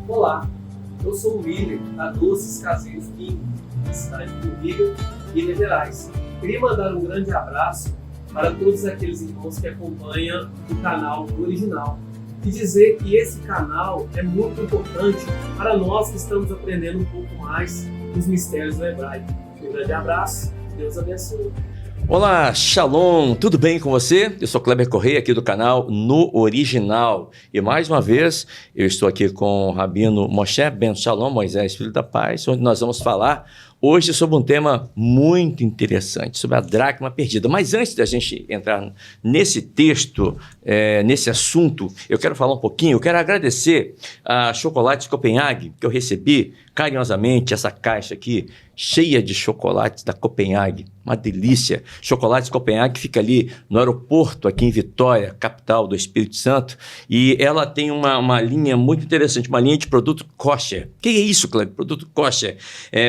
Olá, eu sou o William, da Doces Caseiros Pinho, na cidade de Formiga, Minas Gerais. Queria mandar um grande abraço para todos aqueles irmãos que acompanham o canal original e dizer que esse canal é muito importante para nós que estamos aprendendo um pouco mais dos mistérios do hebraico. Um grande abraço, Deus abençoe. Olá, Shalom, tudo bem com você? Eu sou Kleber Correia aqui do canal No Original e mais uma vez eu estou aqui com o Rabino Moshe Ben Shalom, Moisés, Filho da Paz, onde nós vamos falar hoje sobre um tema muito interessante, sobre a dracma perdida. Mas antes da gente entrar nesse texto, nesse assunto, eu quero falar um pouquinho, eu quero agradecer a Chocolates Copenhague, que eu recebi carinhosamente essa caixa aqui, cheia de chocolates da Copenhague, uma delícia. Chocolates Copenhague fica ali no aeroporto, aqui em Vitória, capital do Espírito Santo, e ela tem uma linha muito interessante, uma linha de produto kosher. O que é isso, Cleber? Produto kosher.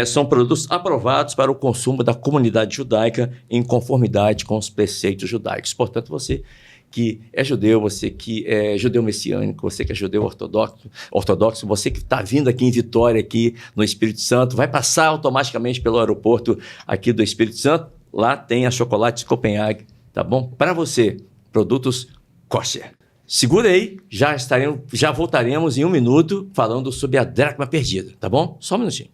São produtos aprovados para o consumo da comunidade judaica em conformidade com os preceitos judaicos. Portanto, você que é judeu, você que é judeu messiânico, você que é judeu ortodoxo, você que está vindo aqui em Vitória, aqui no Espírito Santo, vai passar automaticamente pelo aeroporto aqui do Espírito Santo, lá tem a Chocolates Copenhague, tá bom? Para você, produtos kosher. Segura aí, já voltaremos em um minuto falando sobre a dracma perdida, tá bom? Só um minutinho.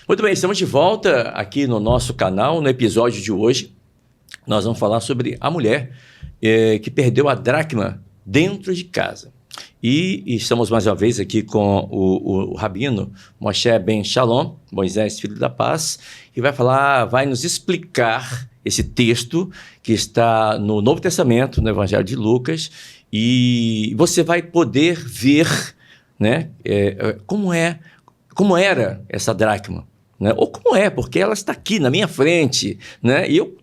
Muito bem, estamos de volta aqui no nosso canal. No episódio de hoje, nós vamos falar sobre a mulher que perdeu a dracma dentro de casa. E estamos mais uma vez aqui com o Rabino Moshe Ben Shalom, Moisés, Filho da Paz, que vai nos explicar esse texto que está no Novo Testamento, no Evangelho de Lucas, e você vai poder ver, né, como era essa dracma. Né? Ou como porque ela está aqui na minha frente, né? E eu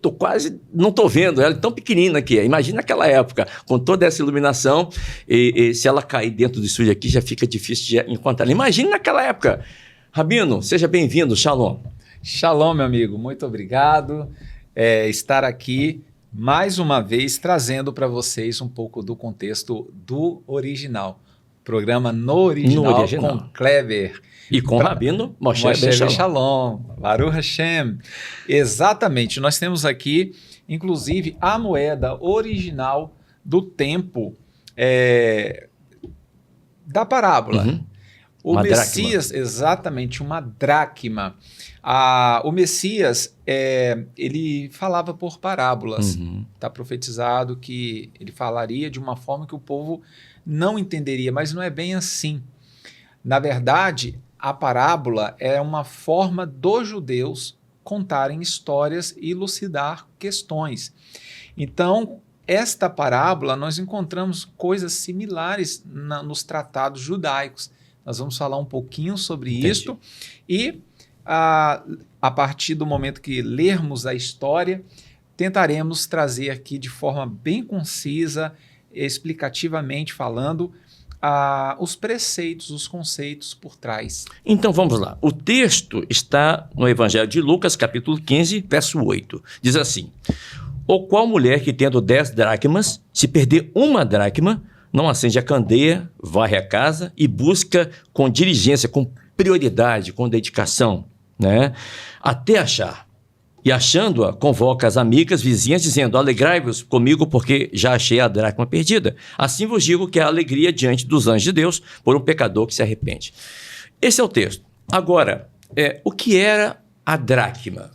não estou vendo ela, tão pequenina que é. Imagina aquela época, com toda essa iluminação, e se ela cair dentro do estúdio aqui, já fica difícil de encontrar ela. Imagina naquela época. Rabino, seja bem-vindo, Shalom. Shalom, meu amigo, muito obrigado estar aqui mais uma vez trazendo para vocês um pouco do contexto do original. Programa No Original. Com Kleber. E com o Rabino Moshe Ben Shalom. Baruch Hashem. Exatamente. Nós temos aqui, inclusive, a moeda original do tempo da parábola. Uhum. O Messias, exatamente, uma dracma. O Messias, ele falava por parábolas. Está profetizado que ele falaria de uma forma que o povo não entenderia, mas não é bem assim. Na verdade, a parábola é uma forma dos judeus contarem histórias e elucidar questões. Então, esta parábola, nós encontramos coisas similares nos tratados judaicos. Nós vamos falar um pouquinho sobre isto e, a partir do momento que lermos a história, tentaremos trazer aqui de forma bem concisa, explicativamente falando, os preceitos, os conceitos por trás. Então vamos lá. O texto está no Evangelho de Lucas, capítulo 15, verso 8. Diz assim: ou qual mulher que tendo 10 dracmas, se perder uma dracma, não acende a candeia, varre a casa e busca com diligência, com prioridade, com dedicação, né, até achar. E achando-a, convoca as amigas, vizinhas, dizendo: alegrai-vos comigo, porque já achei a dracma perdida. Assim vos digo que há alegria diante dos anjos de Deus por um pecador que se arrepende. Esse é o texto. Agora, o que era a dracma?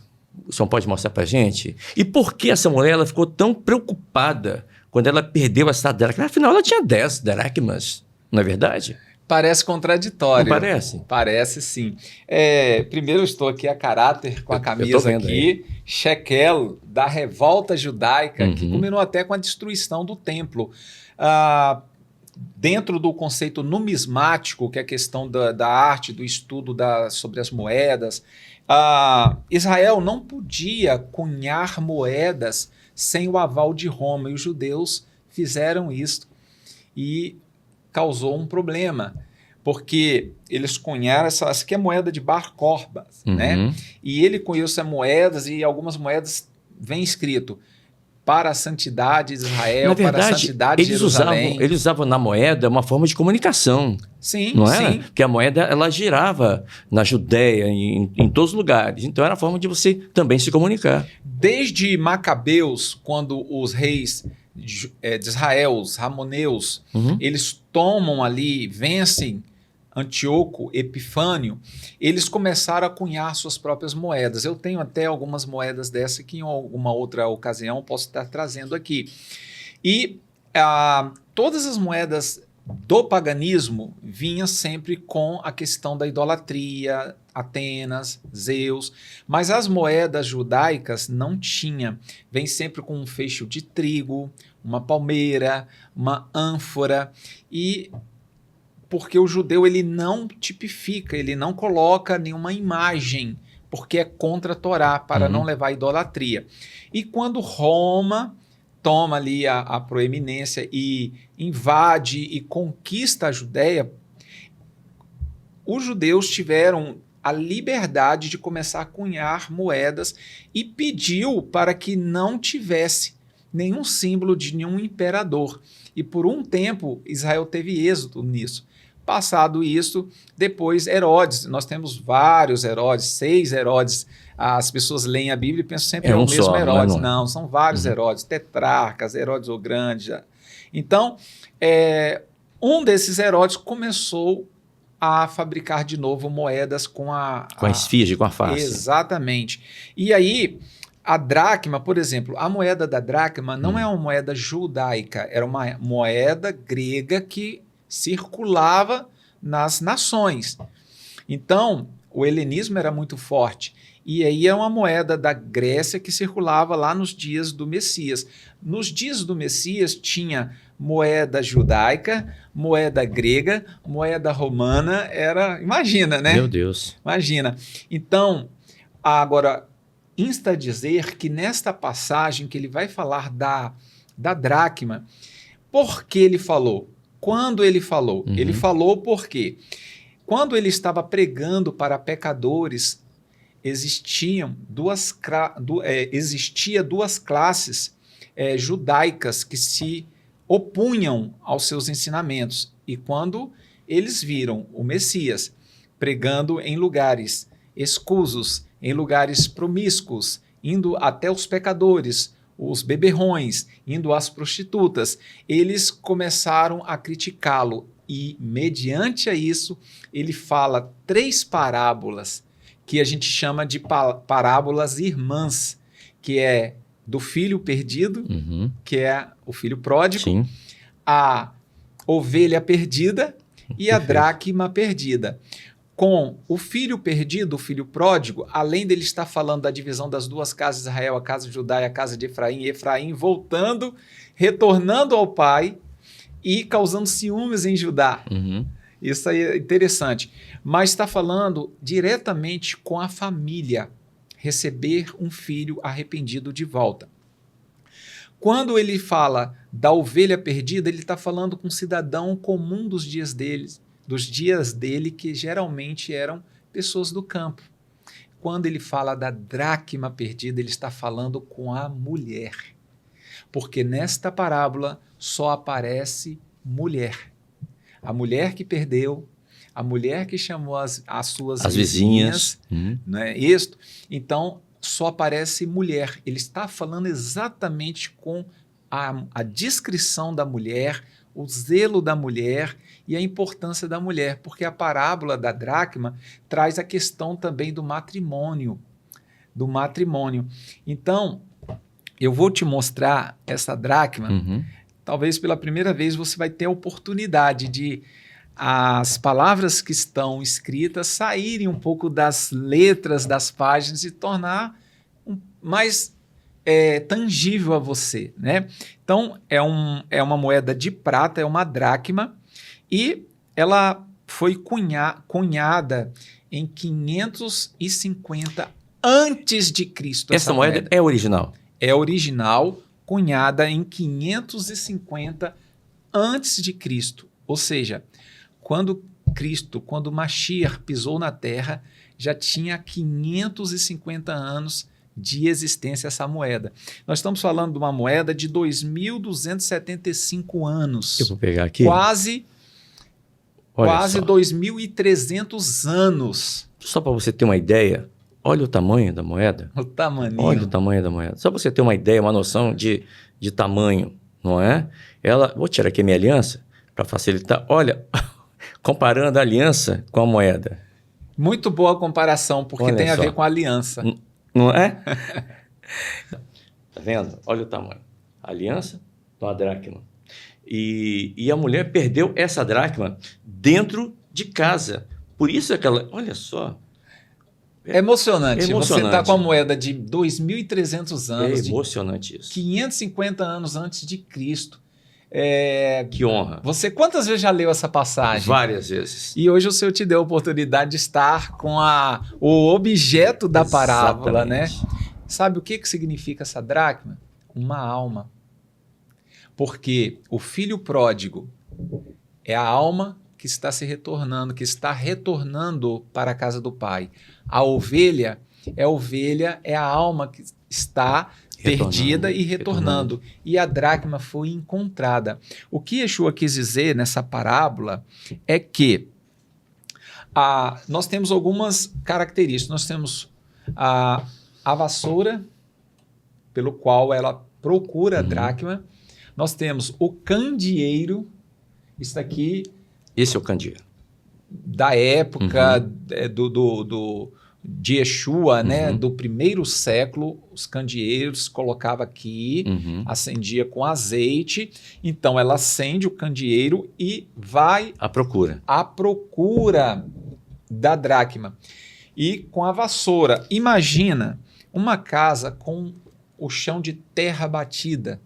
O senhor pode mostrar para a gente? E por que essa mulher ela ficou tão preocupada quando ela perdeu essa dracma? Afinal, ela tinha 10 dracmas, não é verdade? Parece contraditório. Não parece? Parece, sim. Primeiro, eu estou aqui a caráter com a camisa aqui. Aí. Shekel, da revolta judaica, que culminou até com a destruição do templo. Dentro do conceito numismático, que é a questão da arte, do estudo sobre as moedas, Israel não podia cunhar moedas sem o aval de Roma, e os judeus fizeram isso e causou um problema. porque eles cunharam essa aqui é moeda de Bar Corbas, né? E ele cunhou essas moedas e algumas moedas vem escrito para a santidade de Israel, na verdade, para a santidade de Jerusalém. Eles usavam na moeda uma forma de comunicação. Sim, não era? sim. Porque a moeda ela girava na Judéia, em todos os lugares. Então era a forma de você também se comunicar. Desde Macabeus, quando os reis de Israel, os Ramoneus, eles tomam ali, vencem Antíoco Epifânio, eles começaram a cunhar suas próprias moedas. Eu tenho até algumas moedas dessa que em alguma outra ocasião posso estar trazendo aqui. E todas as moedas do paganismo vinham sempre com a questão da idolatria, Atenas, Zeus, mas as moedas judaicas não tinha. Vem sempre com um feixe de trigo, uma palmeira, uma ânfora, e porque o judeu ele não tipifica, ele não coloca nenhuma imagem, porque é contra a Torá, para não levar à idolatria. E quando Roma toma ali a proeminência e invade e conquista a Judéia, os judeus tiveram a liberdade de começar a cunhar moedas e pediu para que não tivesse nenhum símbolo de nenhum imperador. E por um tempo Israel teve êxito nisso. Passado isso, depois Herodes, nós temos vários Herodes, 6 Herodes. As pessoas leem a Bíblia e pensam sempre o mesmo Herodes. Não, são vários Herodes, tetrarcas, Herodes o Grande. Então, um desses Herodes começou a fabricar de novo moedas com a esfinge, com a face. Exatamente. E aí, a dracma, por exemplo, a moeda da dracma não é uma moeda judaica, era uma moeda grega que circulava nas nações. Então, o helenismo era muito forte. E aí é uma moeda da Grécia que circulava lá nos dias do Messias. Nos dias do Messias tinha moeda judaica, moeda grega, moeda romana, imagina, né? Meu Deus. Imagina. Então, agora, insta dizer que nesta passagem que ele vai falar da dracma, por que ele falou? Quando ele falou? Ele falou porque quando ele estava pregando para pecadores, existia duas classes judaicas que se opunham aos seus ensinamentos. E quando eles viram o Messias pregando em lugares escusos, em lugares promíscuos, indo até os pecadores, os beberrões, indo às prostitutas, eles começaram a criticá-lo. E, mediante a isso, ele fala 3 parábolas que a gente chama de parábolas irmãs, que é do filho perdido, que é o filho pródigo, Sim. a ovelha perdida e a dracma perdida. Com o filho perdido, o filho pródigo, além dele estar falando da divisão das 2 casas de Israel, a casa de Judá e a casa de Efraim, e Efraim voltando, retornando ao pai e causando ciúmes em Judá. Isso aí é interessante. Mas está falando diretamente com a família, receber um filho arrependido de volta. Quando ele fala da ovelha perdida, ele está falando com um cidadão comum dos dias dele, que geralmente eram pessoas do campo. Quando ele fala da dracma perdida, ele está falando com a mulher. Porque nesta parábola só aparece mulher. A mulher que perdeu, a mulher que chamou as suas vizinhas, não é isso? Então, só aparece mulher. Ele está falando exatamente com a descrição da mulher, o zelo da mulher e a importância da mulher, porque a parábola da dracma traz a questão também do matrimônio. Então, eu vou te mostrar essa dracma. Talvez pela primeira vez você vai ter a oportunidade de as palavras que estão escritas saírem um pouco das letras das páginas e tornar mais tangível a você, né? Então, é uma moeda de prata, é uma dracma, e ela foi cunhada em 550 antes de Cristo. Essa moeda é original? É original, cunhada em 550 antes de Cristo. Ou seja, quando Cristo, quando Mashiach pisou na terra, já tinha 550 anos de existência essa moeda. Nós estamos falando de uma moeda de 2.275 anos. Eu vou pegar aqui. Quase Olha só. 2.300 anos. Só para você ter uma ideia, olha o tamanho da moeda. O tamaninho. Olha o tamanho da moeda. Só para você ter uma ideia, uma noção de tamanho, não é? Vou tirar aqui a minha aliança para facilitar. Olha, comparando a aliança com a moeda. Muito boa a comparação, porque Olha tem a só. ver com a aliança. Não é? Tá vendo? Olha o tamanho. A aliança com a dracma. E a mulher perdeu essa dracma dentro de casa. Por isso olha só. É emocionante. É emocionante. Você está com a moeda de 2.300 anos. É emocionante isso. 550 anos antes de Cristo. Que honra. Você quantas vezes já leu essa passagem? Várias vezes. E hoje o Senhor te deu a oportunidade de estar com o objeto da parábola, né? Sabe o que significa essa dracma? Uma alma. Porque o filho pródigo é a alma que está se retornando, que está retornando para a casa do pai. A ovelha é a alma que está perdida e retornando. E a dracma foi encontrada. O que Yeshua quis dizer nessa parábola é que nós temos algumas características. Nós temos a vassoura, pelo qual ela procura a dracma. Nós temos o candeeiro, isso aqui... Esse é o candeeiro. Da época de Yeshua, né? Do primeiro século, os candeeiros colocava aqui, acendia com azeite. Então, ela acende o candeeiro e vai à procura da dracma. E com a vassoura, imagina uma casa com o chão de terra batida.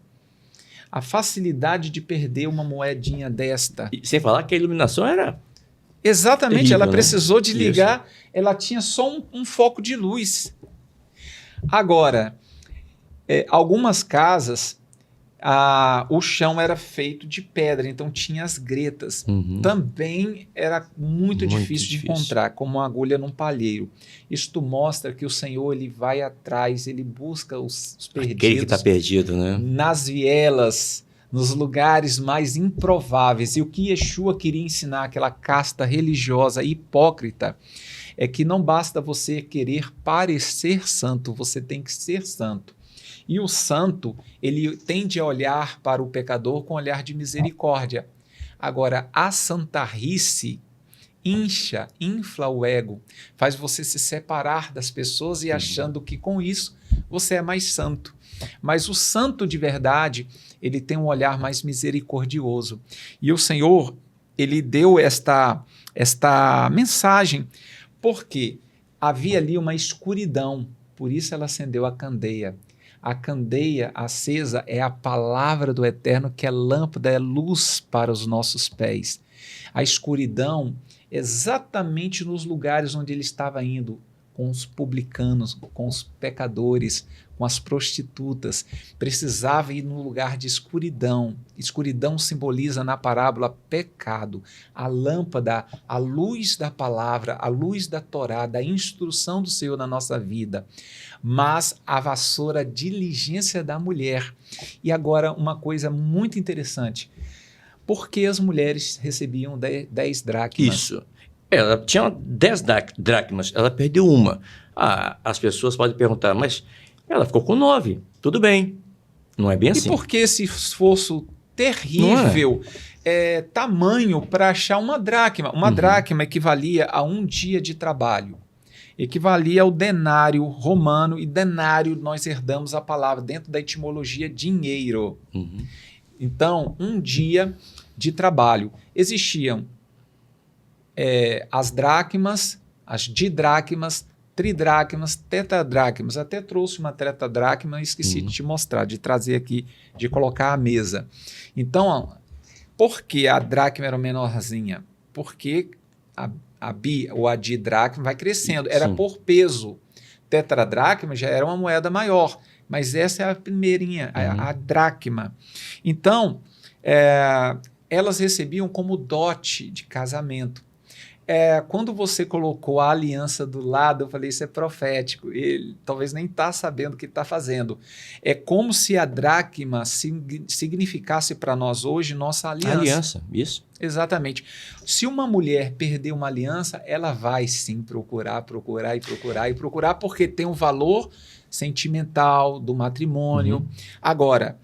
A facilidade de perder uma moedinha desta. E sem falar que a iluminação era... Exatamente, terrível, ela né? precisou de ligar, Isso. Ela tinha só um foco de luz. Agora, algumas casas, o chão era feito de pedra, então tinha as gretas. Também era muito difícil de encontrar, como uma agulha num palheiro. Isto mostra que o Senhor ele vai atrás, ele busca os perdidos. Aquele que está perdido, né? Nas vielas, nos lugares mais improváveis. E o que Yeshua queria ensinar àquela casta religiosa hipócrita é que não basta você querer parecer santo, você tem que ser santo. E o santo, ele tende a olhar para o pecador com um olhar de misericórdia. Agora, a santarrice infla o ego, faz você se separar das pessoas e achando que com isso você é mais santo. Mas o santo de verdade, ele tem um olhar mais misericordioso. E o Senhor, ele deu esta mensagem porque havia ali uma escuridão, por isso ela acendeu a candeia. A candeia acesa é a palavra do Eterno, que é lâmpada, é luz para os nossos pés. A escuridão, exatamente nos lugares onde ele estava indo, com os publicanos, com os pecadores, com as prostitutas, precisava ir num lugar de escuridão. Escuridão simboliza na parábola pecado. A lâmpada, a luz da palavra, a luz da Torá, da instrução do Senhor na nossa vida. Mas a vassoura, a diligência da mulher. E agora uma coisa muito interessante. Por que as mulheres recebiam 10 dracmas? Isso. Ela tinha 10 dracmas, ela perdeu uma. As pessoas podem perguntar, mas ela ficou com 9. Tudo bem. Não é bem assim. E por que esse esforço terrível, tamanho para achar uma dracma? Uma dracma equivalia a um dia de trabalho. Equivalia ao denário romano, e denário nós herdamos a palavra dentro da etimologia dinheiro. Então, um dia de trabalho. Existiam as dracmas, as didracmas, tridracmas, tetradracmas. Até trouxe uma tetradracma e esqueci de te mostrar, de trazer aqui, de colocar à mesa. Então, por que a dracma era menorzinha? Porque a didracma vai crescendo. Era por peso. Tetradracma já era uma moeda maior, mas essa é a primeirinha, a dracma. Então, elas recebiam como dote de casamento. Quando você colocou a aliança do lado, eu falei, isso é profético. Ele talvez nem está sabendo o que está fazendo. É como se a dracma significasse para nós hoje nossa aliança. Aliança, isso. Exatamente. Se uma mulher perder uma aliança, ela vai sim procurar, porque tem um valor sentimental do matrimônio. Agora,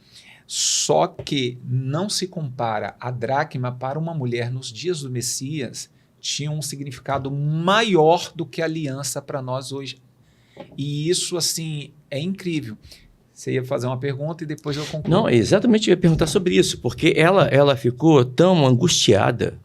só que não se compara a dracma para uma mulher nos dias do Messias, tinha um significado maior do que a aliança para nós hoje. E isso, assim, é incrível. Você ia fazer uma pergunta e depois eu concluo. Não, exatamente, eu ia perguntar sobre isso, porque ela ficou tão angustiada.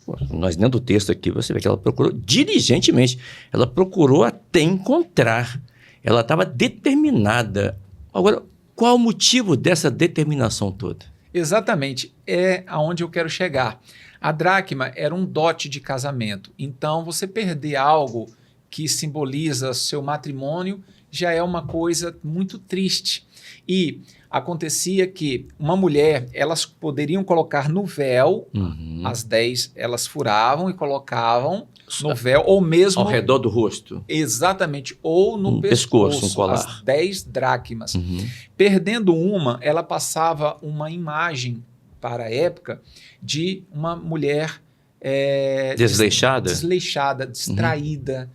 Pô, nós lendo o texto aqui, você vê que ela procurou diligentemente, ela procurou até encontrar. Ela estava determinada. Agora, qual o motivo dessa determinação toda? Exatamente, é aonde eu quero chegar. A dracma era um dote de casamento. Então, você perder algo que simboliza seu matrimônio já é uma coisa muito triste. E acontecia que uma mulher, elas poderiam colocar no véu, as 10 elas furavam e colocavam no véu, ou mesmo... Ao redor do rosto. Exatamente, ou no pescoço, um colar. as 10 dracmas. Perdendo uma, ela passava uma imagem para a época de uma mulher desleixada, distraída.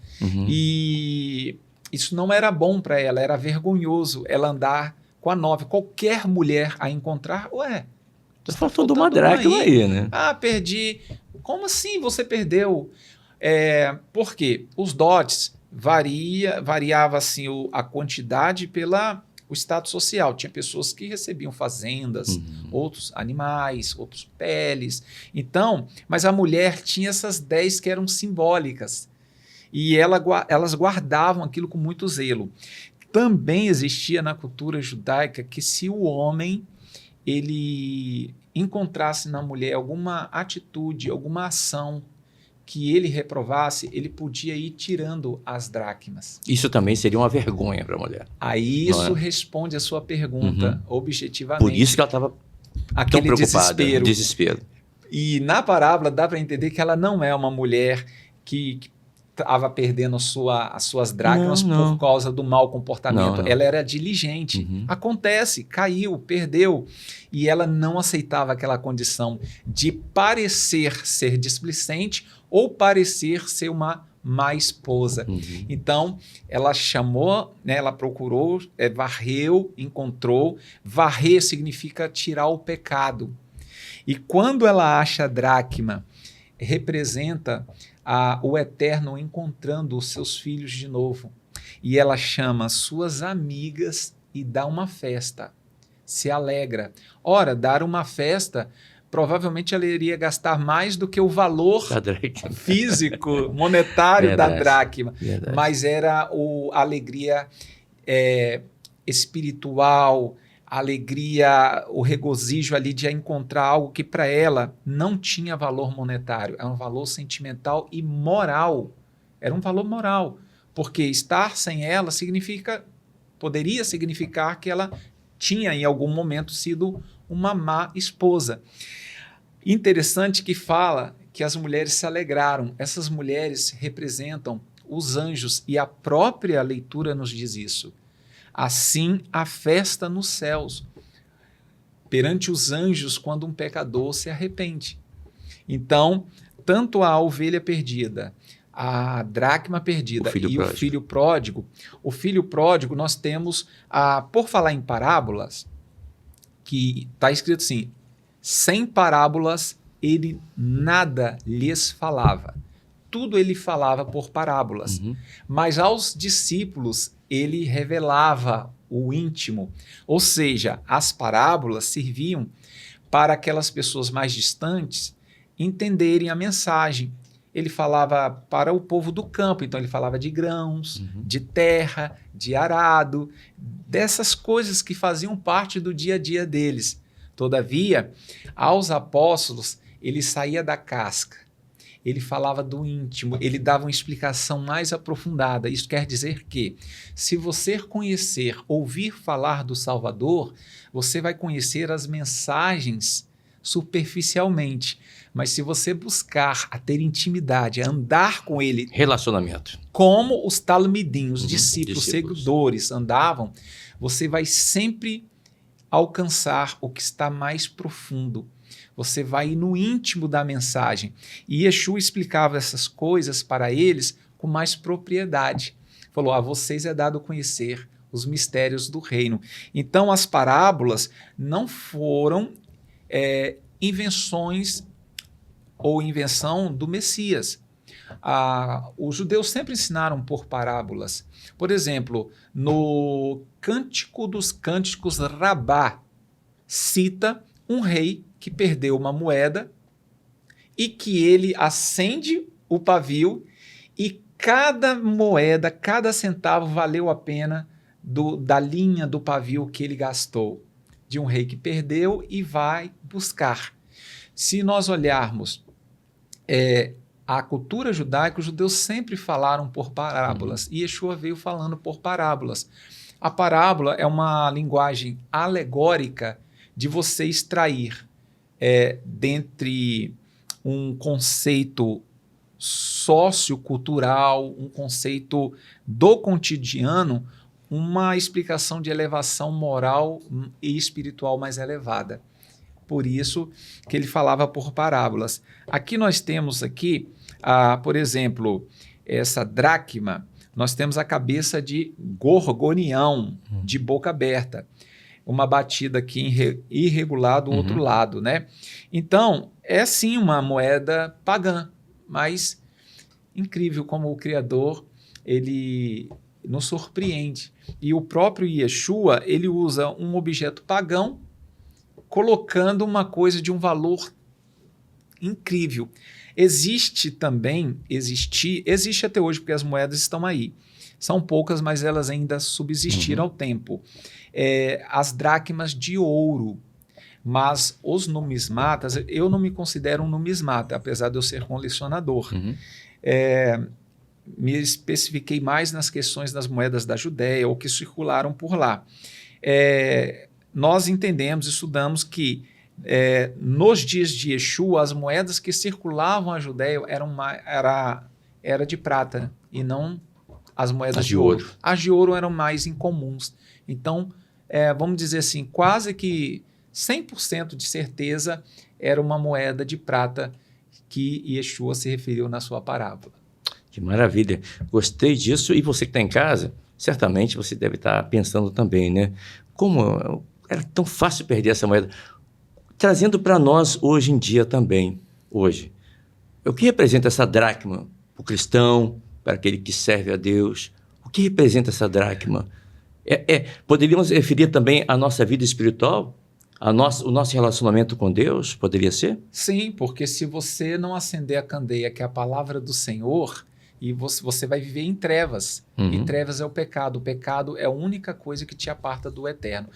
E isso não era bom para ela, era vergonhoso ela andar com a 9. Qualquer mulher a encontrar, Tá faltando uma dracma aí, né? Perdi. Como assim você perdeu? Por quê? Os dotes variava assim, a quantidade pela... o status social. Tinha pessoas que recebiam fazendas, outros animais, outros peles. Então, mas a mulher tinha essas 10 que eram simbólicas. E elas guardavam aquilo com muito zelo. Também existia na cultura judaica que se o homem ele encontrasse na mulher alguma atitude, alguma ação que ele reprovasse, ele podia ir tirando as dracmas. Isso também seria uma vergonha para a mulher. Aí isso responde a sua pergunta objetivamente. Por isso que ela estava tão preocupada. Desespero. E na parábola dá para entender que ela não é uma mulher que estava perdendo as suas dracmas por causa do mau comportamento. Ela era diligente. Acontece, caiu, perdeu. E ela não aceitava aquela condição de parecer ser displicente ou parecer ser uma má esposa. Então, ela chamou, ela procurou, varreu, encontrou. Varrer significa tirar o pecado. E quando ela acha a dracma, representa o Eterno encontrando os seus filhos de novo. E ela chama suas amigas e dá uma festa. Se alegra. Ora, dar uma festa, provavelmente ela iria gastar mais do que o valor físico, monetário da dracma. Mas era a alegria espiritual, a alegria, o regozijo ali de encontrar algo que para ela não tinha valor monetário, era um valor sentimental e moral. Era um valor moral, porque estar sem ela poderia significar que ela tinha em algum momento sido uma má esposa. Interessante que fala que as mulheres se alegraram. Essas mulheres representam os anjos e a própria leitura nos diz isso. Assim, a festa nos céus, perante os anjos, quando um pecador se arrepende. Então, tanto a ovelha perdida, a dracma perdida o filho pródigo, nós temos, por falar em parábolas, que está escrito assim, sem parábolas ele nada lhes falava. Tudo ele falava por parábolas. Mas aos discípulos ele revelava o íntimo. Ou seja, as parábolas serviam para aquelas pessoas mais distantes entenderem a mensagem. Ele falava para o povo do campo, então ele falava de grãos, de terra, de arado, dessas coisas que faziam parte do dia a dia deles. Todavia, aos apóstolos, ele saía da casca. Ele falava do íntimo, ele dava uma explicação mais aprofundada. Isso quer dizer que, se você ouvir falar do Salvador, você vai conhecer as mensagens superficialmente. Mas se você buscar a ter intimidade, a andar com ele, relacionamento, como os talmidim, os discípulos, seguidores andavam, você vai sempre alcançar o que está mais profundo. Você vai ir no íntimo da mensagem. E Yeshua explicava essas coisas para eles com mais propriedade. Falou, a vocês é dado conhecer os mistérios do reino. Então, as parábolas não foram invenções ou invenção do Messias. Os judeus sempre ensinaram por parábolas. Por exemplo, no Cântico dos Cânticos, Rabá cita um rei que perdeu uma moeda e que ele acende o pavio e cada moeda, cada centavo valeu a pena da linha do pavio que ele gastou, de um rei que perdeu e vai buscar. Se nós olharmos a cultura judaica, os judeus sempre falaram por parábolas, e Yeshua veio falando por parábolas. A parábola é uma linguagem alegórica de você extrair dentre um conceito sociocultural, um conceito do cotidiano, uma explicação de elevação moral e espiritual mais elevada. Por isso que ele falava por parábolas. Aqui nós temos por exemplo, essa dracma, nós temos a cabeça de gorgonião, de boca aberta. Uma batida aqui irregular do outro lado, né? Então, é sim uma moeda pagã, mas incrível como o Criador, ele nos surpreende. E o próprio Yeshua, ele usa um objeto pagão, colocando uma coisa de um valor incrível. Existe até hoje, porque as moedas estão aí. São poucas, mas elas ainda subsistiram ao tempo. As dracmas de ouro. Mas os numismatas, eu não me considero um numismata, apesar de eu ser colecionador. Me especifiquei mais nas questões das moedas da Judéia ou que circularam por lá. Nós entendemos, estudamos que nos dias de Yeshua, as moedas que circulavam a Judéia era de prata e não as moedas de ouro. As de ouro eram mais incomuns. Então, vamos dizer assim, quase que 100% de certeza era uma moeda de prata que Yeshua se referiu na sua parábola. Que maravilha. Gostei disso. E você que está em casa, certamente você deve estar pensando também, né? Como era tão fácil perder essa moeda? Trazendo para nós hoje em dia também, hoje. O que representa essa dracma para o cristão, para aquele que serve a Deus? O que representa essa dracma? Poderíamos referir também à nossa vida espiritual? O nosso relacionamento com Deus, poderia ser? Sim, porque se você não acender a candeia, que é a palavra do Senhor, e você vai viver em trevas. E trevas é o pecado. O pecado é a única coisa que te aparta do eterno.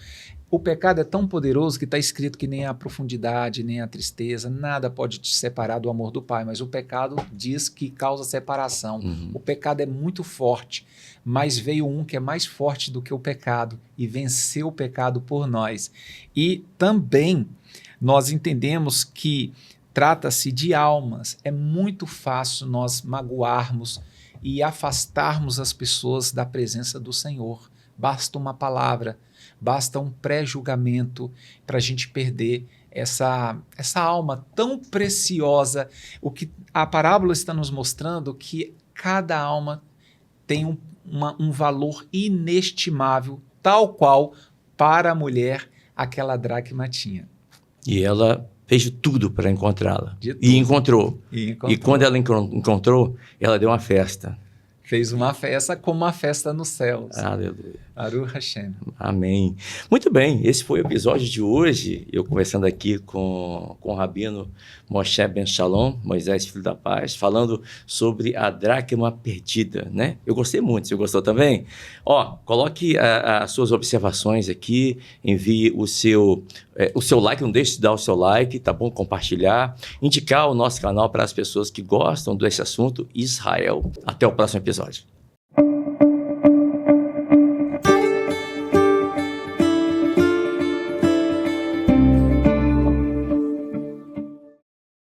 O pecado é tão poderoso que está escrito que nem a profundidade, nem a tristeza, nada pode te separar do amor do Pai, mas o pecado diz que causa separação. O pecado é muito forte, mas veio um que é mais forte do que o pecado e venceu o pecado por nós. E também nós entendemos que trata-se de almas. É muito fácil nós magoarmos e afastarmos as pessoas da presença do Senhor. Basta uma palavra, basta um pré-julgamento para a gente perder essa alma tão preciosa. O que a parábola está nos mostrando que cada alma tem um valor inestimável, tal qual para a mulher aquela dracma tinha. E ela fez de tudo para encontrá-la. E encontrou. E quando ela encontrou, ela deu uma festa. Fez uma festa como uma festa nos céus. Aleluia. Baruch Hashem. Amém. Muito bem, esse foi o episódio de hoje. Eu conversando aqui com o Rabino Moshe Ben Shalom, Moisés Filho da Paz, falando sobre a dracma perdida, né? Eu gostei muito, você gostou também? Coloque as suas observações aqui, envie o seu like, não deixe de dar o seu like, tá bom? Compartilhar, indicar o nosso canal para as pessoas que gostam desse assunto, Israel. Até o próximo episódio.